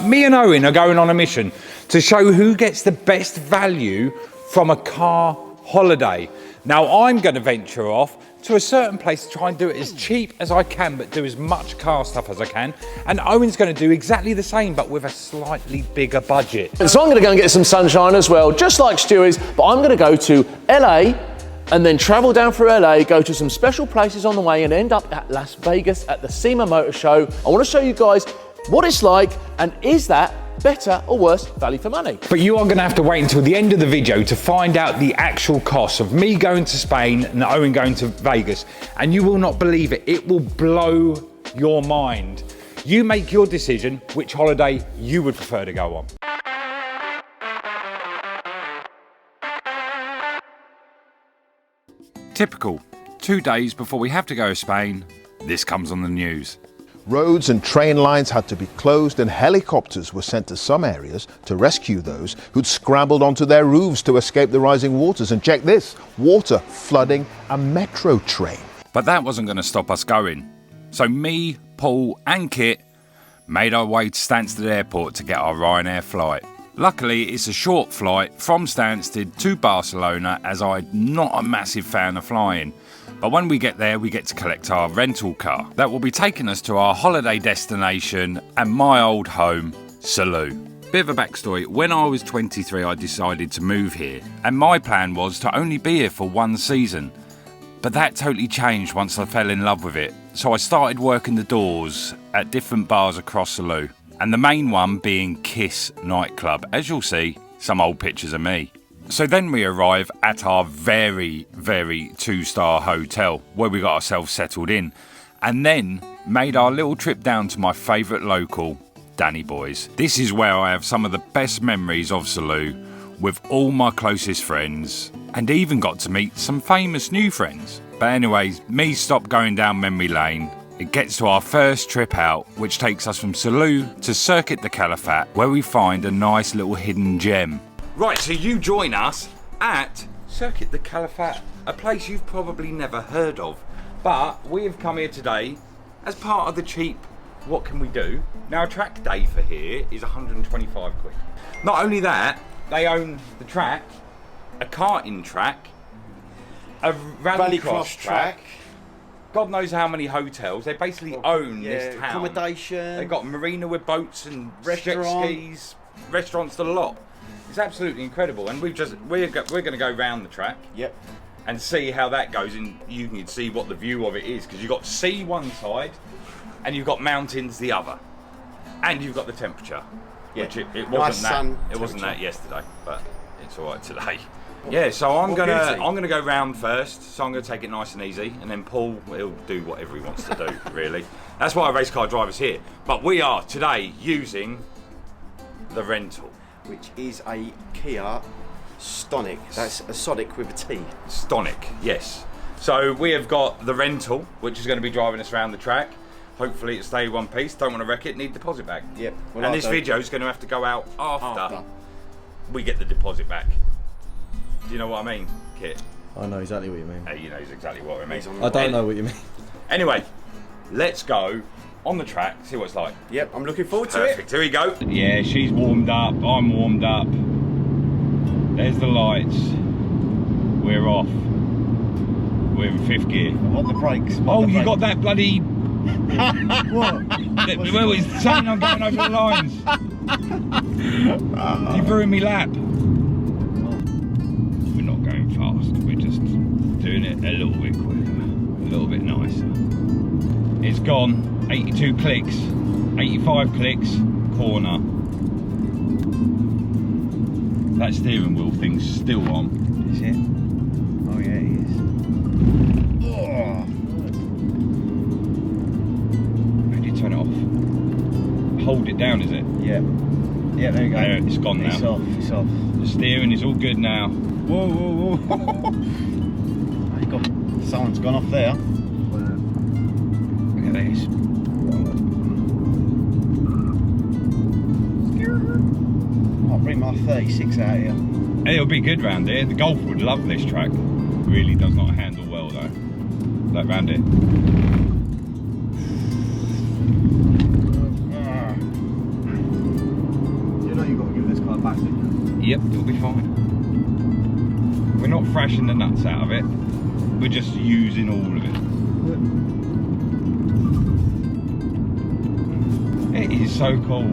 Me and Owen are going on a mission to show who gets the best value from a car holiday. Now I'm going to venture off to a certain place to try and do it as cheap as I can, but do as much car stuff as I can. And Owen's going to do exactly the same, but with a slightly bigger budget. So I'm going to go and get some sunshine as well, just like Stewie's, but I'm going to go to LA and then travel down through LA, go to some special places on the way and end up at Las Vegas at the SEMA Motor Show. I want to show you guys what it's like, and is that better or worse value for money? But you are going to have to wait until the end of the video to find out the actual cost of me going to Spain and Owen going to Vegas. And you will not believe it. It will blow your mind. You make your decision which holiday you would prefer to go on. Typical. 2 days before we have to go to Spain, this comes on the news. Roads and train lines had to be closed and helicopters were sent to some areas to rescue those who'd scrambled onto their roofs to escape the rising waters. And check this, water flooding a metro train. But that wasn't going to stop us going. So me, Paul and Kit made our way to Stansted Airport to get our Ryanair flight. Luckily, it's a short flight from Stansted to Barcelona, as I'm not a massive fan of flying. But when we get there, we get to collect our rental car. That will be taking us to our holiday destination and my old home, Salou. Bit of a backstory, when I was 23 I decided to move here, and my plan was to only be here for 1 season. But that totally changed once I fell in love with it. So I started working the doors at different bars across Salou, and the main one being Kiss nightclub. As you'll see, some old pictures of me. So then we arrive at our very 2-star hotel where we got ourselves settled in, and then made our little trip down to my favourite local, Danny Boy's. This is where I have some of the best memories of Salou with all my closest friends, and even got to meet some famous new friends. But anyways, me stop going down memory lane. It gets to our first trip out, which takes us from Salou to Circuit de Calafat, where we find a nice little hidden gem. Right, so you join us at Circuit de Calafat, a place you've probably never heard of. But we have come here today as part of the cheap what can we do. Now a track day for here is 125 quid. Not only that, they own the track, a karting track, a rallycross track, God knows how many hotels. They basically own this town. Accommodation. They've got a marina with boats and jet skis, restaurants, a lot. It's absolutely incredible, and we're going to go round the track. Yep. And see how that goes, and you can see what the view of it is, because you've got sea one side, and you've got mountains the other, and you've got the temperature, which it wasn't nice that. It wasn't that yesterday, but it's all right today. Yeah, so I'm gonna go round first. So I'm gonna take it nice and easy, and then Paul will do whatever he wants to do. Really, that's why race car drivers here. But we are today using the rental, which is a Kia Stonic. That's a Sonic with a T. Stonic, yes. So we have got the rental, which is going to be driving us around the track. Hopefully it stays one piece. Don't want to wreck it. Need deposit back. Yep. Well, and this video is going to have to go out after we get the deposit back. Do you know what I mean, Kit? I know exactly what you mean. He knows exactly what I mean. I don't know what you mean. Anyway, let's go on the track, see what it's like. Yep, I'm looking forward to it. Perfect, here we go. Yeah, she's warmed up, I'm warmed up. There's the lights. We're off. We're in 5th gear. On the brakes. Oh, you got that bloody... What? Well, it's saying I'm going over the lines. You've ruined me lap. We're not going fast, we're just doing it a little bit quicker, a little bit nicer. It's gone, 82 clicks, 85 clicks, corner. That steering wheel thing's still on. Is it? Oh yeah, it is. Oh. How do you turn it off? Hold it down, is it? Yeah. Yeah, there you go. There, it's gone now. It's off, it's off. The steering is all good now. Whoa, whoa, whoa. Someone's gone off there. Look at this. I'll bring my 36 out here. It'll be good round here. The Golf would love this track. Really does not handle well though. Like round it. Yep, it'll be fine. We're not thrashing the nuts out of it. We're just using all of it. It is so cool.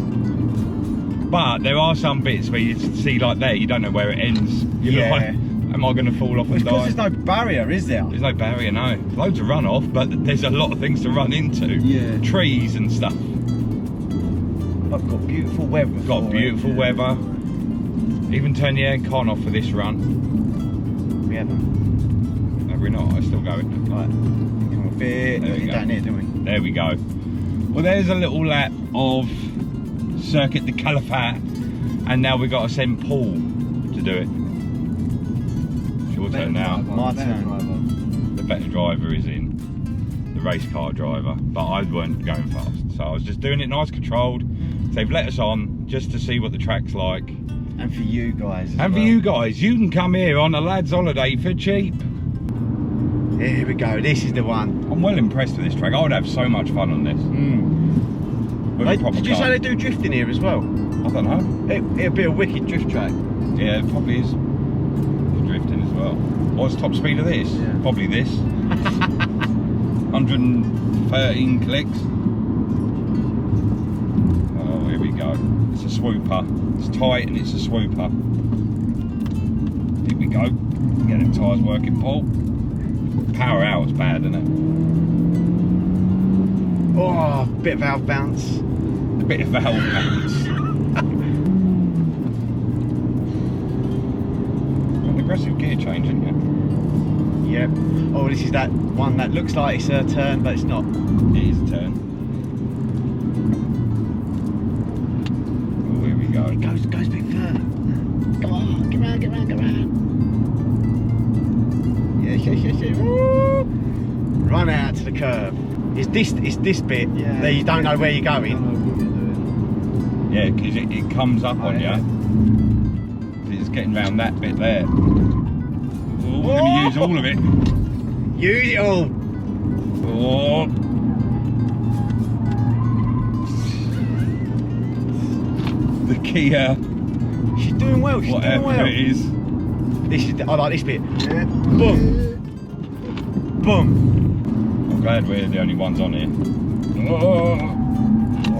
But there are some bits where you see like there, you don't know where it ends. You're like, am I going to fall off and die? Because there's no barrier, is there? There's no barrier, no. Loads of runoff, but there's a lot of things to run into. Yeah. Trees and stuff. I've got beautiful weather. Got beautiful weather. Even turn the aircon off for this run. We haven't. No, we're not. It's still going. Right. Come on, bit. There we go. Down here, don't we? There we go. Well, there's a little lap of Circuit de Calafat, and now we've got to send Paul to do it. It's your turn now. My turn. The better driver is in. The race car driver, but I weren't going fast, so I was just doing it nice, controlled. They've let us on just to see what the track's like. And for you guys. And for you guys, you can come here on a lad's holiday for cheap. Here we go. This is the one. I'm well impressed with this track. I would have so much fun on this. With a proper Did you car. say they do drifting here as well? I don't know. It'll be a wicked drift track. Yeah, it probably is. It's drifting as well. What's top speed of this? Yeah. Probably this. 113 clicks. Oh, here we go. It's a swooper. It's tight and it's a swooper. Here we go. Get them tyres working, Paul. Power out's bad, isn't it? Oh, bit of valve bounce. A bit of valve bounce. An aggressive gear change, isn't it? Yep. Oh, this is that one that looks like it's a turn, but it's not. It is a turn. Oh, here we go. It goes a bit further. Come on, come on, come on, come on. Yeah. Woo. Run out to the curb. It's this bit that you don't know where you're going. Yeah, because it comes up on you. It's getting round that bit there. Oh, we're going to use all of it. Use it all. Oh. The Kia, She's doing well. She's doing whatever well. it is. I like this bit. Yeah. Boom. Boom. I'm glad we're the only ones on here. Oh. I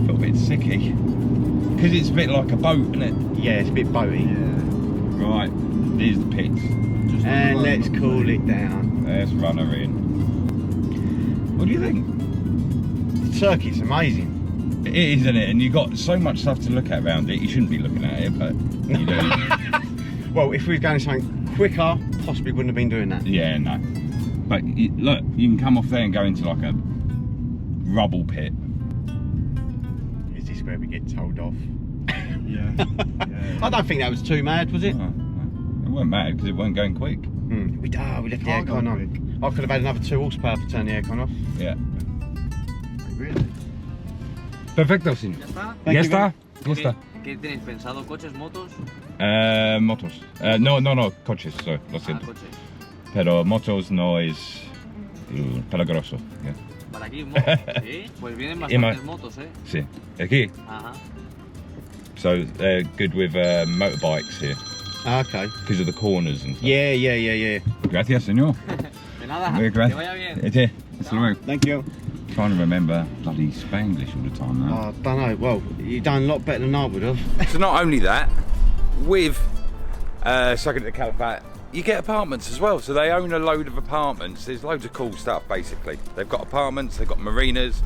feel a bit sicky. Because it's a bit like a boat, isn't it? Yeah, it's a bit boaty. Right, there's the pits. And let's cool it down. Let's run her in. What do you think? The circuit's amazing. It is, isn't it? And you've got so much stuff to look at around it. You shouldn't be looking at it, but you do. Well, if we were going something quicker, possibly wouldn't have been doing that. Yeah, no. But look, you can come off there and go into like a rubble pit. Is this where we get told off? Yeah. I don't think that was too mad, was it? Oh, it weren't mad because it weren't going quick. We left the Can't go aircon on. quick. I could have had another 2 horsepower to turn the aircon off. Yeah. Really? Perfecto, señor. Thank ¿Ya you, está? Ya está. ¿Qué tenéis pensado? ¿Coches, motos? Motos. No, coches, sorry, lo Ah, siento. coches. Pero motos no es peligroso. Yeah. Para aquí, motos. ¿Sí? Pues vienen Y ma- bastantes motos, ¿eh? Sí. Aquí. Ajá. So they're good with motorbikes here Okay. because of the corners and stuff. Yeah. Gracias, señor. De nada. Muy Que vaya bien. Hasta luego. Thank you. Trying to remember bloody Spanglish all the time now. I don't know. Well, you've done a lot better than I would have. So not only that, with Circuit de Calafat, you get apartments as well. So they own a load of apartments. There's loads of cool stuff basically. They've got apartments, they've got marinas,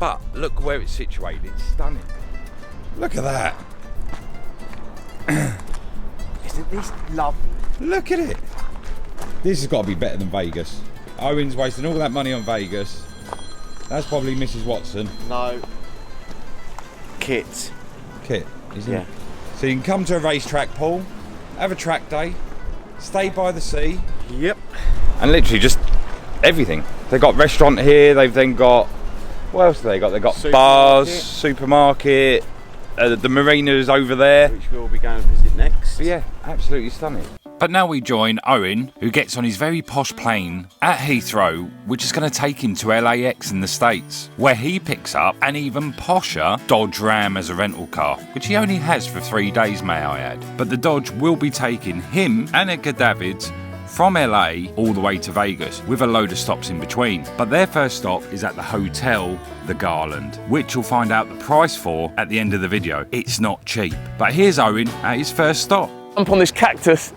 but look where it's situated. It's stunning. Look at that. Isn't this lovely? Look at it. This has got to be better than Vegas. Owen's wasting all that money on Vegas. That's probably Mrs. Watson. No. Kit. Kit, isn't Yeah. it? So you can come to a racetrack, Paul, have a track day, stay by the sea, Yep. and literally just everything. They've got restaurant here, they've then got, what else have they got? They've got bars, supermarket, the marina's over there. Which we'll be going to visit next. But yeah, absolutely stunning. But now we join Owen, who gets on his very posh plane at Heathrow, which is going to take him to LAX in the States, where he picks up an even posher Dodge Ram as a rental car, which he only has for 3 days, may I add. But the Dodge will be taking him and Edgar Davids from LA all the way to Vegas, with a load of stops in between. But their first stop is at the hotel, the Garland, which you'll find out the price for at the end of the video. It's not cheap. But here's Owen at his first stop. Jump on this cactus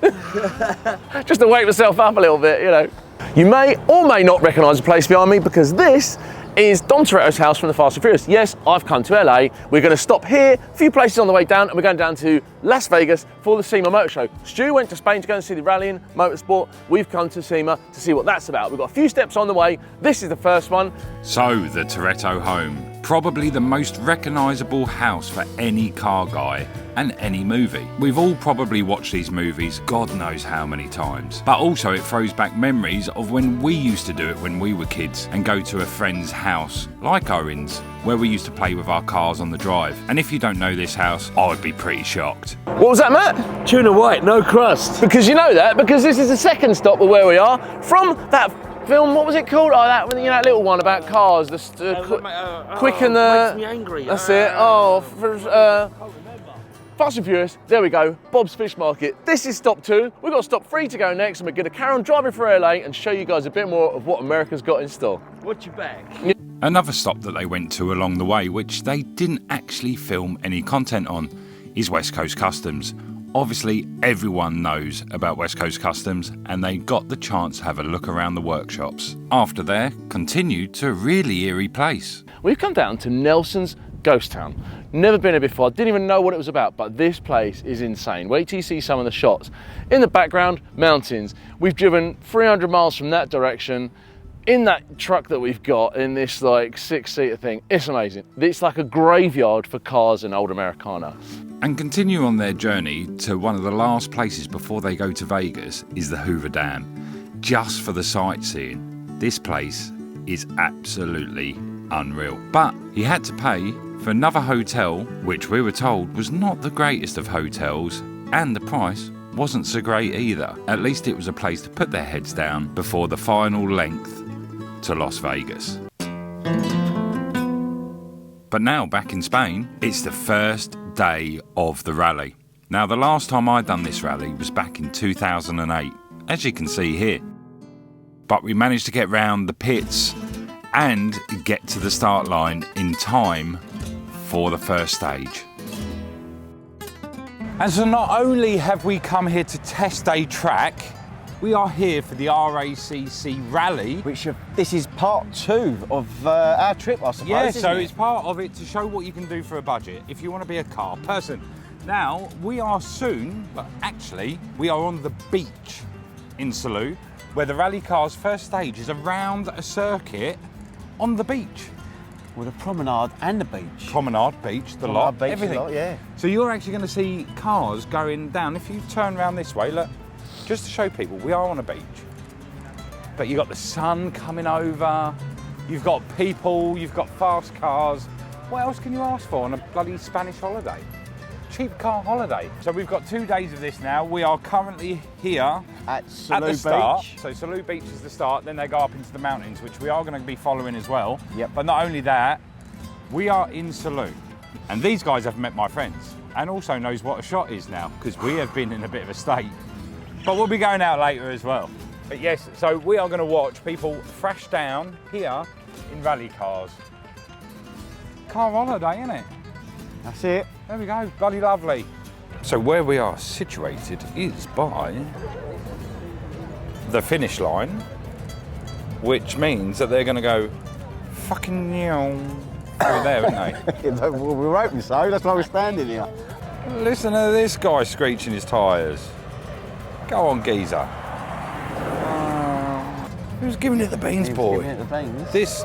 just to wake myself up a little bit, you know. You may or may not recognise the place behind me because this is Dom Toretto's house from the Fast and Furious. Yes, I've come to LA. We're going to stop here, a few places on the way down, and we're going down to Las Vegas for the SEMA Motor Show. Stu went to Spain to go and see the rallying motorsport. We've come to SEMA to see what that's about. We've got a few steps on the way. This is the first one. So, the Toretto home. Probably the most recognisable house for any car guy and any movie. We've all probably watched these movies God knows how many times. But also it throws back memories of when we used to do it when we were kids and go to a friend's house, like Owen's, where we used to play with our cars on the drive. And if you don't know this house, I would be pretty shocked. What was that, Matt? Tuna white, no crust. Because you know that, because this is the second stop of where we are from that film. What was it called? Oh, that, you know, that little one about cars. Quick and the. Makes me angry. That's it. Fast and Furious. There we go. Bob's Fish Market. This is stop 2. We've got stop 3 to go next, and we're going to carry on driving through LA and show you guys a bit more of what America's got in store. Watch your back. Another stop that they went to along the way, which they didn't actually film any content on, is West Coast Customs. Obviously, everyone knows about West Coast Customs, and they got the chance to have a look around the workshops. After there, continued to a really eerie place. We've come down to Nelson's Ghost Town. Never been here before, didn't even know what it was about, but this place is insane. Wait till you see some of the shots. In the background, mountains. We've driven 300 miles from that direction in that truck that we've got, in this like 6-seater thing. It's amazing. It's like a graveyard for cars in old Americana. And continue on their journey to one of the last places before they go to Vegas is the Hoover Dam. Just for the sightseeing, this place is absolutely unreal. But he had to pay for another hotel, which we were told was not the greatest of hotels, and the price wasn't so great either. At least it was a place to put their heads down before the final length to Las Vegas. But now back in Spain, it's the first day of the rally. Now the last time I'd done this rally was back in 2008, as you can see here. But we managed to get round the pits and get to the start line in time for the first stage. And so not only have we come here to test a track, we are here for the RACC rally. This is part 2 of our trip, I suppose. Yeah, so isn't it? it's part of it to show what you can do for a budget if you want to be a car person. Now, we are soon, but actually, we are on the beach in Salou, where the rally car's first stage is around a circuit on the beach. With a promenade and the beach. Promenade, beach, the lot, everything. Yeah. So you're actually going to see cars going down. If you turn around this way, look, just to show people, we are on a beach. But you've got the sun coming over, you've got people, you've got fast cars. What else can you ask for on a bloody Spanish holiday? Cheap car holiday. So we've got 2 days of this now. We are currently here At Salou the start. Beach. So Salou Beach is the start, then they go up into the mountains, which we are going to be following as well. Yep. But not only that, we are in Salou. And these guys have met my friends and also knows what a shot is now, because we have been in a bit of a state. But we'll be going out later as well. But yes, so we are going to watch people thrash down here in rally cars. Car holiday, isn't it? That's it. There we go, bloody lovely. So where we are situated is by the finish line, which means that they're going to go fucking through there, aren't they? Well, we're hoping so, that's why we're standing here. Listen to this guy screeching his tyres. Go on, geezer. Who's giving it the beans, boy? Giving it the beans. This.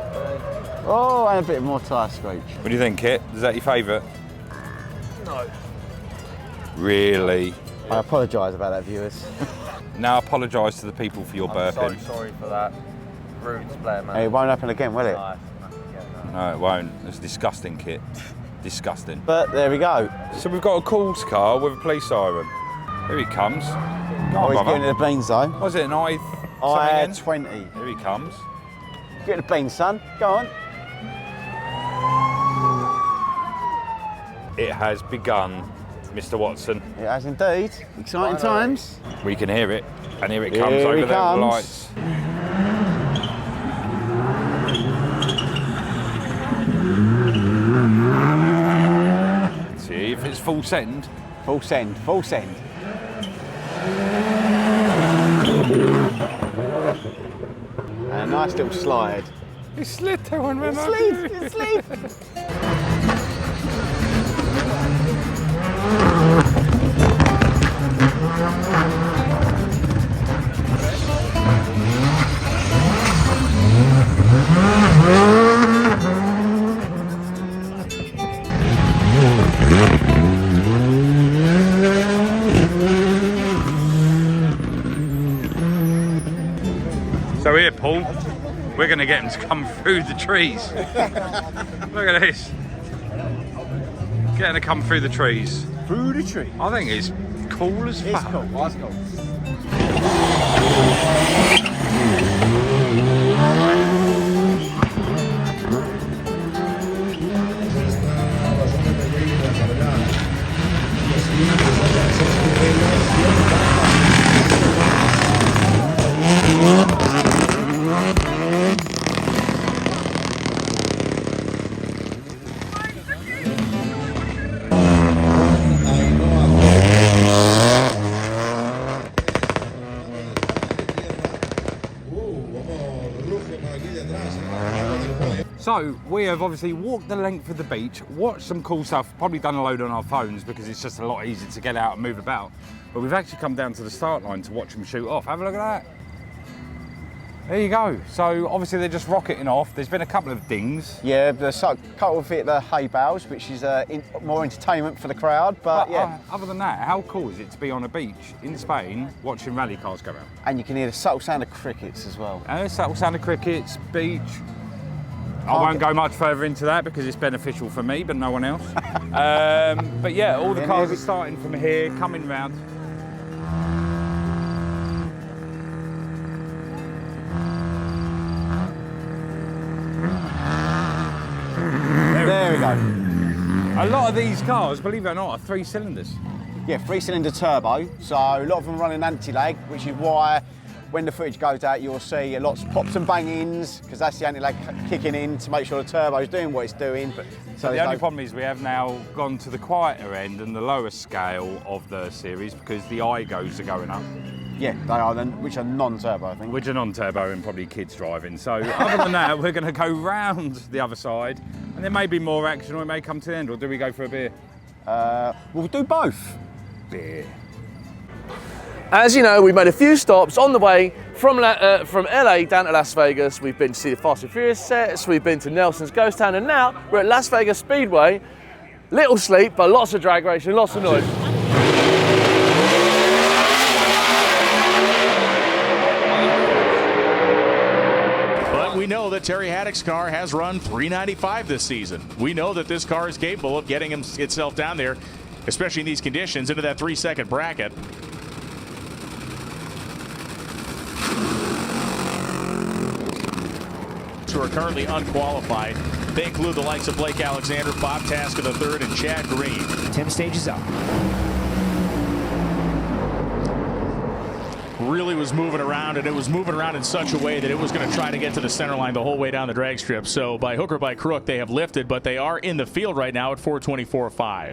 Oh, and a bit more tyre screech. What do you think, Kit? Is that your favourite? No. Really? I apologise about that, viewers. Now apologise to the people for your burping. Sorry for that. Rude display, man. Hey, it won't happen again, will it? No, it won't. It's disgusting, Kit. Disgusting. But there we go. So we've got a calls car with a police siren. Here he comes. on, he's brother. getting the beans though. Was it an I? I something 20. in? Here he comes. Get the beans, son. Go on. It has begun, Mr. Watson. It has indeed. Exciting times. We can hear it, and here it Here comes he over there with the comes. lights. See if it's full send. Full send, full send. And a nice little slide. It slid that one, man. It slid. So here, Paul, we're going to get him to come through the trees. Look at this. Getting to come through the trees. Through the tree. I think it's cool as fuck. It's cool, it's cool. So we have obviously walked the length of the beach, watched some cool stuff, probably done a load on our phones because it's just a lot easier to get out and move about. But we've actually come down to the start line to watch them shoot off. Have a look at that. There you go. So obviously they're just rocketing off. There's been a couple of dings. Yeah, there's a couple of it, the hay bales, which is more entertainment for the crowd, but yeah. Other than that, how cool is it to be on a beach in Spain watching rally cars go around? And you can hear the subtle sound of crickets as well. Subtle sound of crickets, beach. I won't go much further into that because it's beneficial for me, but no one else. But yeah, all the cars are starting from here, coming round. There we go. A lot of these cars, believe it or not, are 3 cylinders. Yeah, 3-cylinder turbo, so a lot of them running anti-lag, which is why when the footage goes out, you'll see lots of pops and bangings, because that's the anti-lag kicking in to make sure the turbo's doing what it's doing. So the only problem is we have now gone to the quieter end and the lower scale of the series because the IGOs are going up. Yeah, they are then, which are non-turbo, I think. Which are non-turbo and probably kids driving. So other than that, we're going to go round the other side and there may be more action or it may come to the end. Or do we go for a beer? We'll do both. Beer. As you know, we've made a few stops on the way from LA down to Las Vegas. We've been to see the Fast and Furious sets, we've been to Nelson's Ghost Town, and now we're at Las Vegas Speedway. Little sleep, but lots of drag racing, lots of noise. But we know that Terry Haddock's car has run 395 this season. We know that this car is capable of getting itself down there, especially in these conditions, into that 3-second bracket. Who are currently unqualified. They include the likes of Blake Alexander, Bob Tasker III, and Chad Green. 10 stages up. Really was moving around, and it was moving around in such a way that it was going to try to get to the center line the whole way down the drag strip. So by hook or by crook, they have lifted, but they are in the field right now at 4:24.5.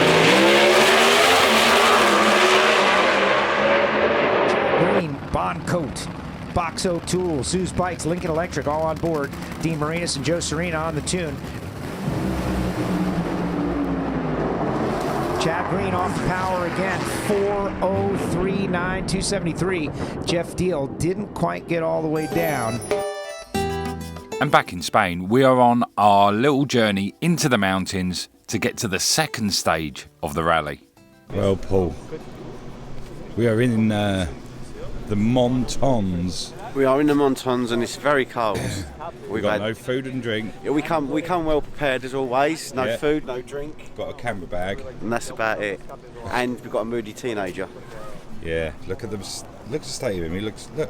Green, Bond Coat, Boxo Tools, Sue's Bikes, Lincoln Electric, all on board. Dean Marinas and Joe Serena on the tune. Chad Green off the power again, 4:03.9, 273. Jeff Deal didn't quite get all the way down. And back in Spain, we are on our little journey into the mountains to get to the second stage of the rally. Well, Paul, we are in the Montons. We are in the Montons and it's very cold. We've got no food and drink. Yeah, we come well prepared as always. No food, no drink. Got a camera bag. And that's about it. And we've got a moody teenager. Yeah, look at them Look at the state of him. He looks. Look.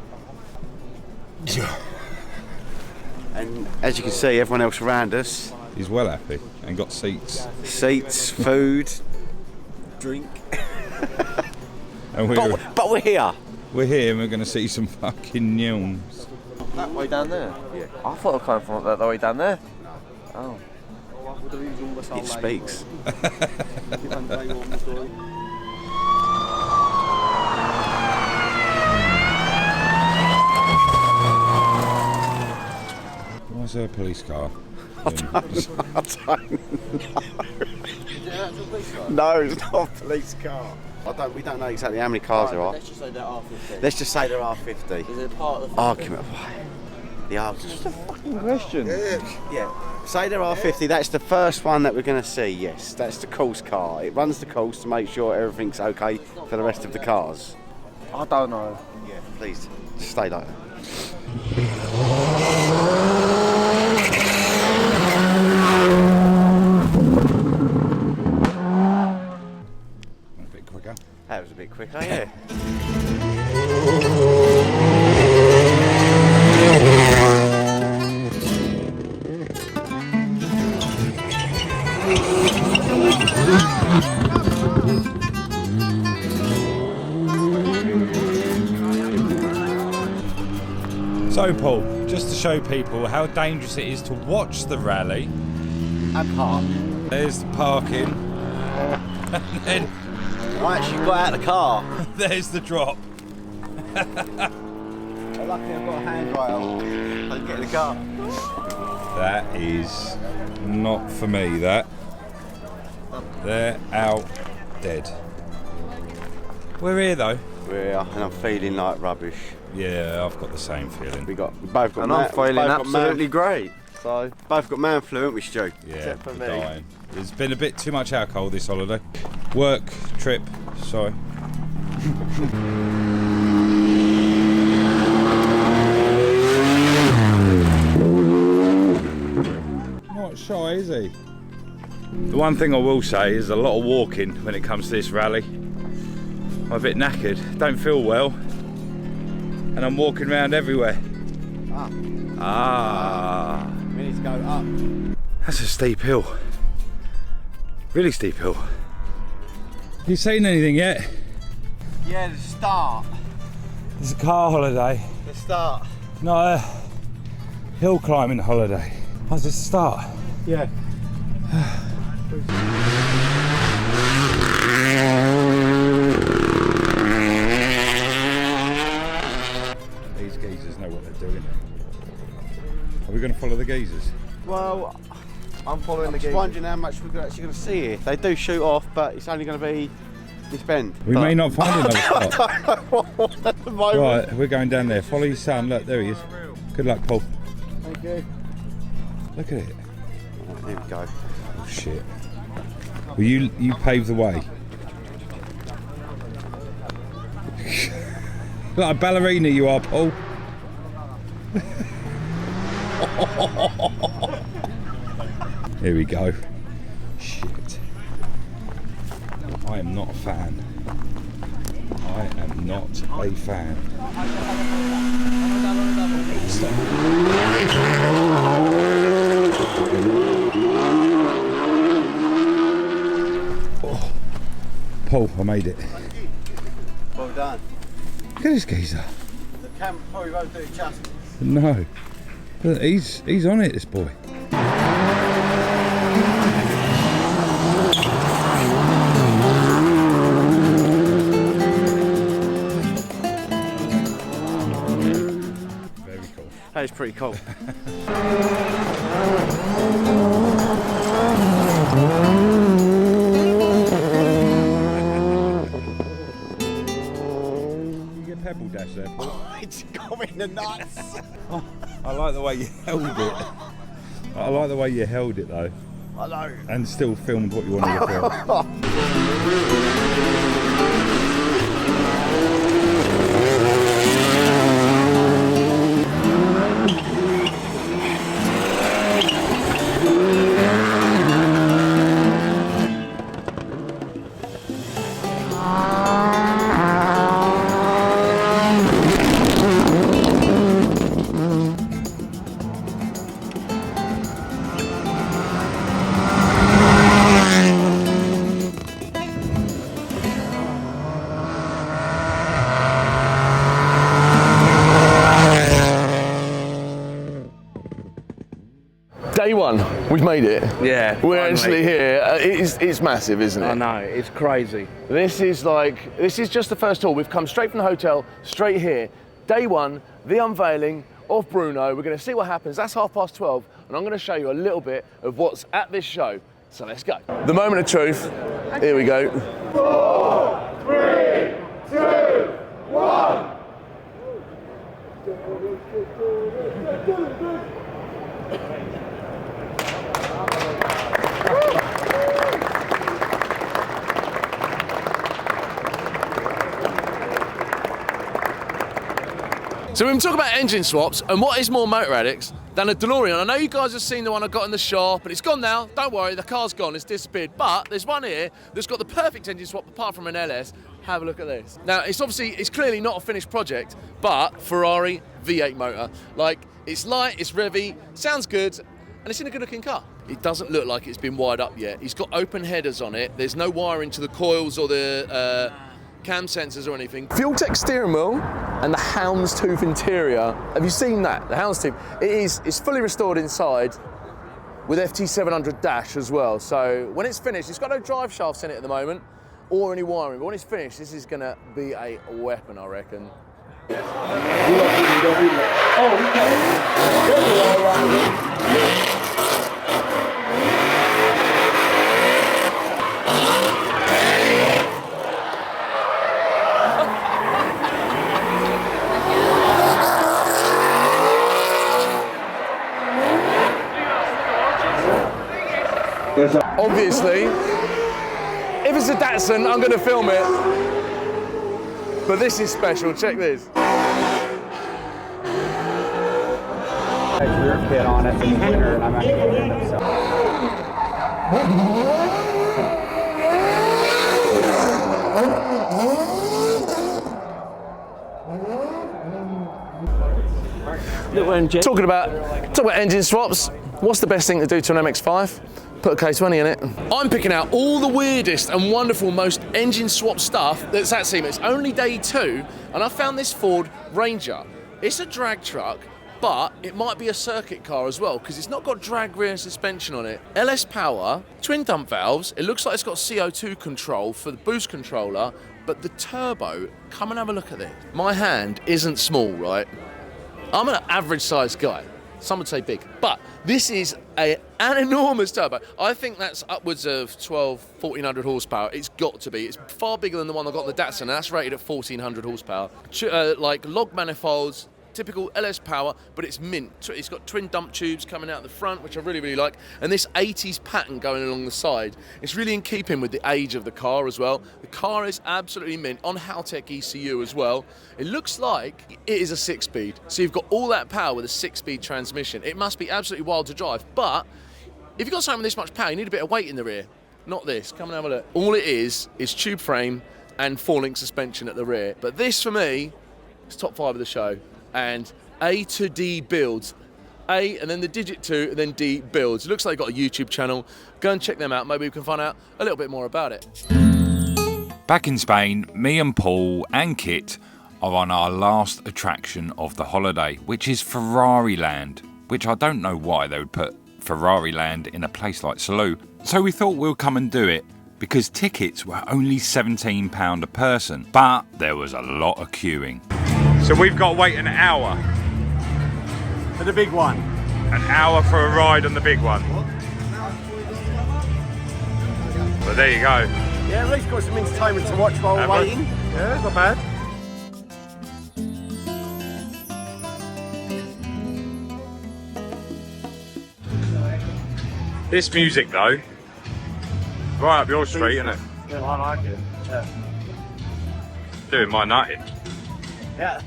And as you can see, everyone else around us. He's well happy and got seats. Seats, food, drink. And but we're here. We're here and we're going to see some fucking gnomes. That way down there? Yeah. I thought I came from that way down there. Oh. It speaks. Why is there a police car? I don't know. No, it's not a police car. We don't know exactly how many cars there are. Let's just say there are 50. Let's just say there are 50. Is it part of the Argument. The argument. Just a fucking question. Yeah. Say there are 50. That's the first one that we're going to see. Yes, that's the course car. It runs the course to make sure everything's okay for the rest of the cars. I don't know. Yeah, please just stay like that. A bit quicker. That was a bit quicker, yeah. So Paul, just to show people how dangerous it is to watch the rally. And park. There's the parking. And then I actually got out of the car. there's the drop. Luckily I've got a handrail. I can get in the car. That is not for me, that. They're out dead. We're here though. We're here and I'm feeling like rubbish. Yeah, I've got the same feeling. We both got And I'm feeling absolutely great. So both got man flu, haven't we, Stu? Yeah, Except for we're me. dying. There's been a bit too much alcohol this holiday. Work trip, sorry. Not shy, is he? The one thing I will say is a lot of walking when it comes to this rally. I'm a bit knackered, don't feel well, and I'm walking around everywhere. Ah. We need to go up. That's a steep hill. Really steep hill. You seen anything yet? Yeah, the start. It's a car holiday, The start. not a hill climbing holiday. How's it start? Yeah. These geezers know what they're doing. Are we going to follow the geezers? Well, I'm following the just game. wondering how much we're actually going to see here. They do shoot off, but it's only going to be this bend. We may not find another spot. I don't know what at the moment. Right, we're going down there. Follow your son. Look, there he is. Good luck, Paul. Thank you. Look at it. There we go. Oh shit. Well, you pave the way. Like a ballerina you are, Paul. Here we go. Shit. I am not a fan. I am not a fan. Oh. Paul, I made it. Well done. Look at this geezer. The camera probably won't do it justice. No. Look, he's on it, this boy. Very cool. That is pretty cool. You get pebble dash there, Paul. It's got in the nuts. I like the way you held it. I like the way you held it though. I know. And still filmed what you wanted to film. one. We've made it. Yeah. We're finally. actually here. It's massive, isn't it? I know, it's crazy. This is just the first tour. We've come straight from the hotel, straight here. Day one, the unveiling of Bruno. We're going to see what happens. That's 12:30, and I'm going to show you a little bit of what's at this show. So let's go. The moment of truth. Here we go. 4, 3, 2, 1. So we've been talking about engine swaps, and what is more motor addicts than a DeLorean? I know you guys have seen the one I got in the shop, but it's gone now. Don't worry, the car's gone, it's disappeared. But there's one here that's got the perfect engine swap apart from an LS. Have a look at this. Now, it's clearly not a finished project, but Ferrari V8 motor. Like, it's light, it's revvy, sounds good, and it's in a good looking car. It doesn't look like it's been wired up yet. It's got open headers on it. There's no wiring to the coils or the cam sensors or anything. Fuel Tech steering wheel and the houndstooth interior. Have you seen that? The houndstooth. It's fully restored inside with FT700 dash as well. So when it's finished, it's got no drive shafts in it at the moment or any wiring. But when it's finished, this is going to be a weapon, I reckon. Obviously, if it's a Datsun, I'm going to film it. But this is special. Check this. Rear kit on it, it's winter, and I'm actually going to end up Talking about engine swaps, what's the best thing to do to an MX-5? Put a K20 in it. I'm picking out all the weirdest and wonderful, most engine swap stuff that's at SEMA. It's only day 2, and I found this Ford Ranger. It's a drag truck, but it might be a circuit car as well, because it's not got drag rear suspension on it. LS power, twin dump valves. It looks like it's got CO2 control for the boost controller, but the turbo, come and have a look at this. My hand isn't small, right? I'm an average sized guy. Some would say big, but this is an enormous turbo. I think that's upwards of 1400 horsepower. It's got to be. It's far bigger than the one I got in the Datsun, and that's rated at 1400 horsepower. Like log manifolds, typical LS power, but it's mint. It's got twin dump tubes coming out the front, which I really, really like, and this 80s pattern going along the side. It's really in keeping with the age of the car as well. The car is absolutely mint, on Haltech ECU as well. It looks like it is a 6-speed, so you've got all that power with a 6-speed transmission. It must be absolutely wild to drive, but if you've got something with this much power, you need a bit of weight in the rear. Not this. Come and have a look. All it is tube frame and 4-link suspension at the rear. But this, for me, is top 5 of the show. And A to D builds. A and then the digit 2 and then D builds. It looks like they've got a YouTube channel. Go and check them out. Maybe we can find out a little bit more about it. Back in Spain, me and Paul and Kit are on our last attraction of the holiday, which is Ferrari Land, which I don't know why they would put Ferrari Land in a place like Salou. So we thought we'll come and do it because tickets were only £17 a person, but there was a lot of queuing. So we've got to wait an hour. for the big one. An hour for a ride on the big one. But there you go. Yeah, at least got some entertainment to watch while we're waiting. Yeah, it's not bad. This music though, right up your street, isn't it? Yeah, I like it. Yeah. Doing my nutting. Yeah.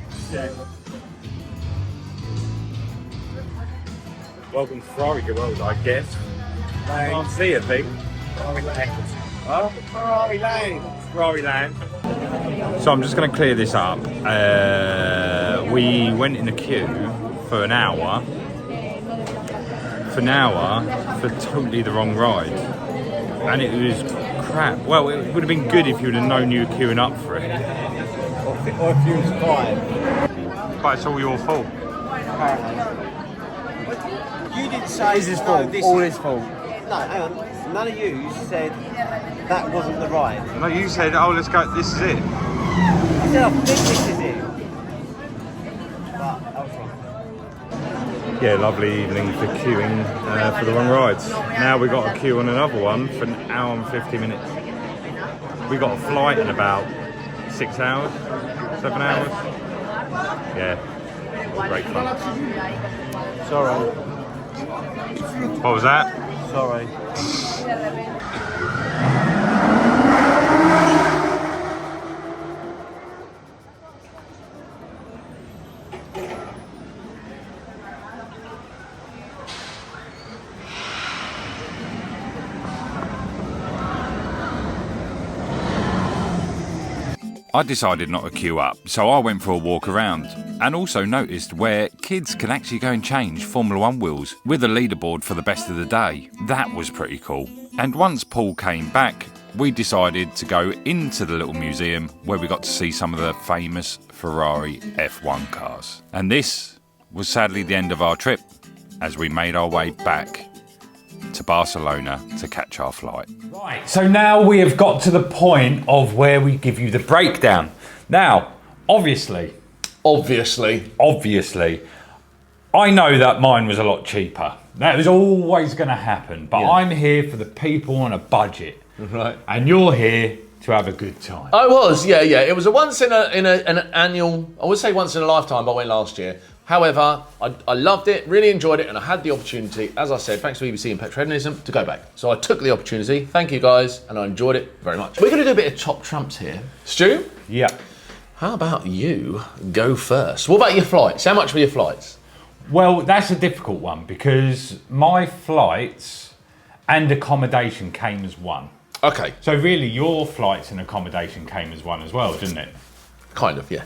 Welcome to Ferrari World, I guess. I can't see a thing. Ferrari Land. Ferrari Land. Ferrari Land. So I'm just going to clear this up. We went in a queue for an hour. For totally the wrong ride. And it was crap. Well, it would have been good if you would have known you were queuing up for it. Or if you was tired. But it's all your fault. You didn't say It's his fault. All his fault. No, hang on. None of you said that wasn't the ride. No, you said, oh, let's go, this is it. I said, I think this is it. But I was wrong. Yeah, lovely evening for queuing for the wrong rides. Now we've got a queue on another one for an hour and 50 minutes. We got a flight in about 6 hours, 7 hours. Yeah, great fun. Sorry. What was that? Sorry. I decided not to queue up, so I went for a walk around and also noticed where kids can actually go and change Formula 1 wheels with a leaderboard for the best of the day. That was pretty cool. And once Paul came back, we decided to go into the little museum where we got to see some of the famous Ferrari F1 cars. And this was sadly the end of our trip as we made our way back to Barcelona to catch our flight. Right, so now we have got to the point of where we give you the breakdown. Now, obviously, I know that mine was a lot cheaper. That was always going to happen, but I'm here for the people on a budget. Right. And you're here to have a good time. I was, yeah. It was a once in an annual, I would say once in a lifetime, but I went last year. However, I loved it, really enjoyed it, and I had the opportunity, as I said, thanks to BBC and Petrohedonism, to go back. So I took the opportunity, thank you guys, and I enjoyed it very much. We're going to do a bit of top trumps here. Stu? Yeah. How about you go first? What about your flights? How much were your flights? Well, that's a difficult one because my flights and accommodation came as one. Okay. So really, your flights and accommodation came as one as well, didn't it? Kind of, yeah.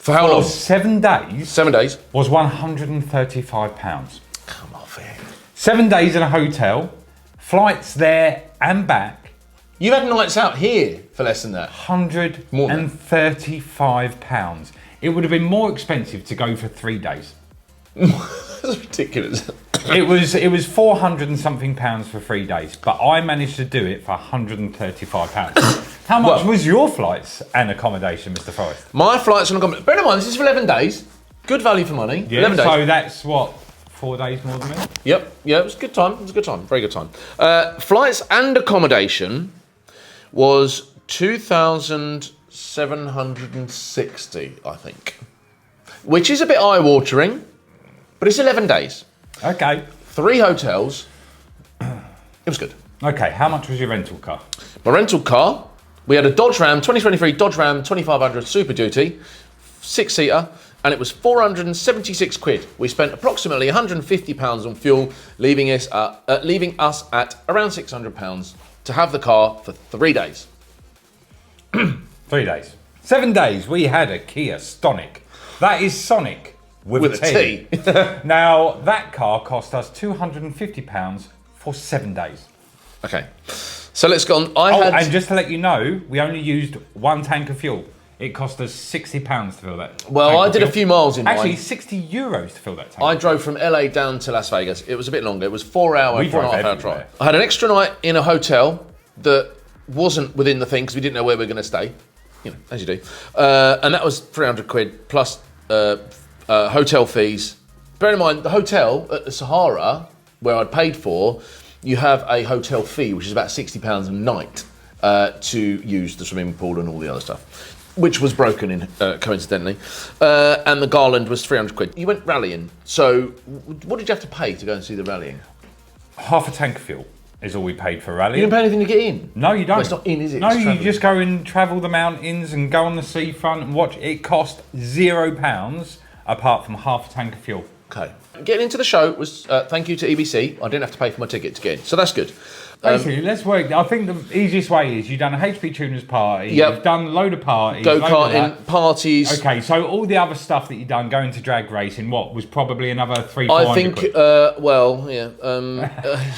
For how long? 7 days. 7 days. Was £135. Come off it. 7 days in a hotel, flights there and back. You had nights out here for less than that. £135. It would have been more expensive to go for 3 days. That's ridiculous. It was 400 and something pounds for 3 days, but I managed to do it for £135. How much was your flights and accommodation, Mr. Forrest? My flights and accommodation. Bear in mind, this is for 11 days. Good value for money. Yeah, 11 days. So that's what, 4 days more than me? Yep. Yeah, it was a good time. It was a good time. Very good time. Flights and accommodation was 2,760, I think, which is a bit eye-watering, but it's 11 days. Okay. 3 hotels. It was good. Okay, how much was your rental car? My rental car, we had a Dodge Ram, 2023 Dodge Ram 2500 Super Duty, 6-seater, and it was 476 quid. We spent approximately £150 on fuel, leaving us at around £600 to have the car for 3 days. 3 days. 7 days, we had a Kia Stonic. That is Sonic with a T. Now, that car cost us £250 for 7 days. Okay, so let's go on. And just to let you know, we only used 1 tank of fuel. It cost us £60 to fill that. Well, I did a few miles in mine. Actually, €60 to fill that tank. I drove from LA down to Las Vegas. It was a bit longer. It was 4 hour, We 4.5 hour drive. I had an extra night in a hotel that wasn't within the thing because we didn't know where we were going to stay. You know, as you do. And that was 300 quid plus hotel fees. Bear in mind, the hotel at the Sahara, where I'd paid for, you have a hotel fee, which is about £60 a night to use the swimming pool and all the other stuff, which was broken in coincidentally. And the Garland was 300 quid. You went rallying. So what did you have to pay to go and see the rallying? Half a tank of fuel is all we paid for rallying. You didn't pay anything to get in? No, you don't. Well, it's not in, is it? No, It's you travelling. just go and travel the mountains and go on the seafront and watch. It cost £0 apart from half a tank of fuel. Okay. Getting into the show was thank you to EBC. I didn't have to pay for my ticket to get in, so that's good. Basically, let's work. I think the easiest way is you've done a HP Tuners party, Yep. you've done a load of parties, Go-karting, parties. Okay, so all the other stuff that you've done, going to drag racing, what was probably another £300-400 I think, quid?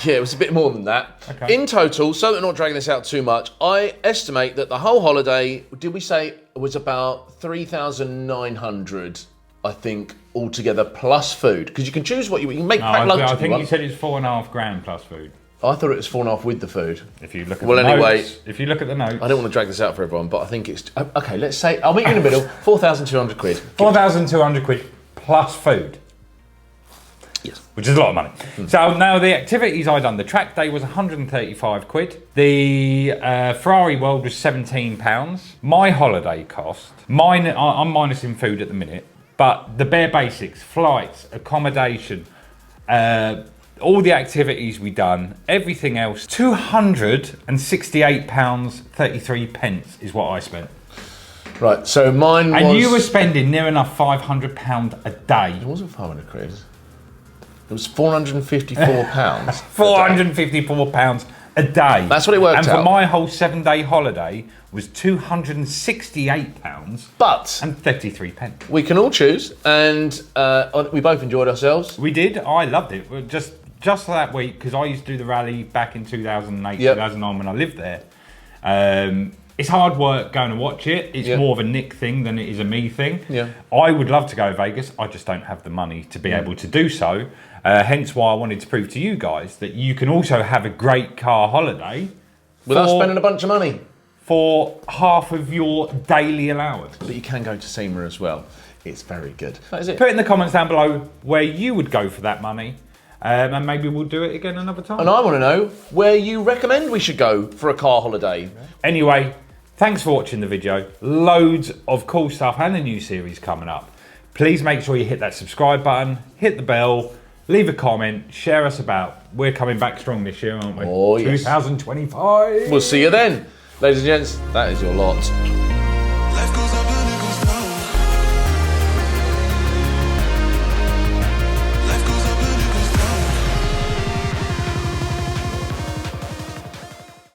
yeah, it was a bit more than that. Okay. In total, so that we're not dragging this out too much, I estimate that the whole holiday, did we say, was about 3,900 I think, altogether plus food. Because you can choose what you can make. No, pack lunch I if think you you said it's £4.5 grand plus food. I thought it was 4.5 with the food. If you look at well, the anyway, notes, if you look at the notes, I don't want to drag this out for everyone, but I think it's okay. Let's say I'll meet you in the middle. 4,200 quid. 4,200 quid plus food. Yes. Which is a lot of money. So now the activities I done, the track day was 135 quid. The Ferrari World was £17. My holiday cost, I'm minusing food at the minute, but the bare basics, flights, accommodation, all the activities we done, everything else, £268.33 is what I spent. Right, so mine was... And you were spending near enough £500 a day. It wasn't 500 quid. It was £454. £454 a day. That's what it worked out. And for my whole 7-day holiday was £268 but and 33 pence. We can all choose, and we both enjoyed ourselves. We did. I loved it. Just that week, because I used to do the rally back in 2008, 2009 when I lived there. It's hard work going to watch it. It's more of a Nick thing than it is a me thing. Yeah. I would love to go to Vegas. I just don't have the money to be able to do so. Hence why I wanted to prove to you guys that you can also have a great car holiday without spending a bunch of money for half of your daily allowance. But you can go to SEMA as well. It's very good. That is it. Put in the comments down below where you would go for that money. And maybe we'll do it again another time. And I want to know where you recommend we should go for a car holiday. Anyway, thanks for watching the video. Loads of cool stuff and a new series coming up. Please make sure you hit that subscribe button, hit the bell, leave a comment, share us about. We're coming back strong this year, aren't we? Oh, yes. 2025. We'll see you then. Ladies and gents, that is your lot. Life goes up.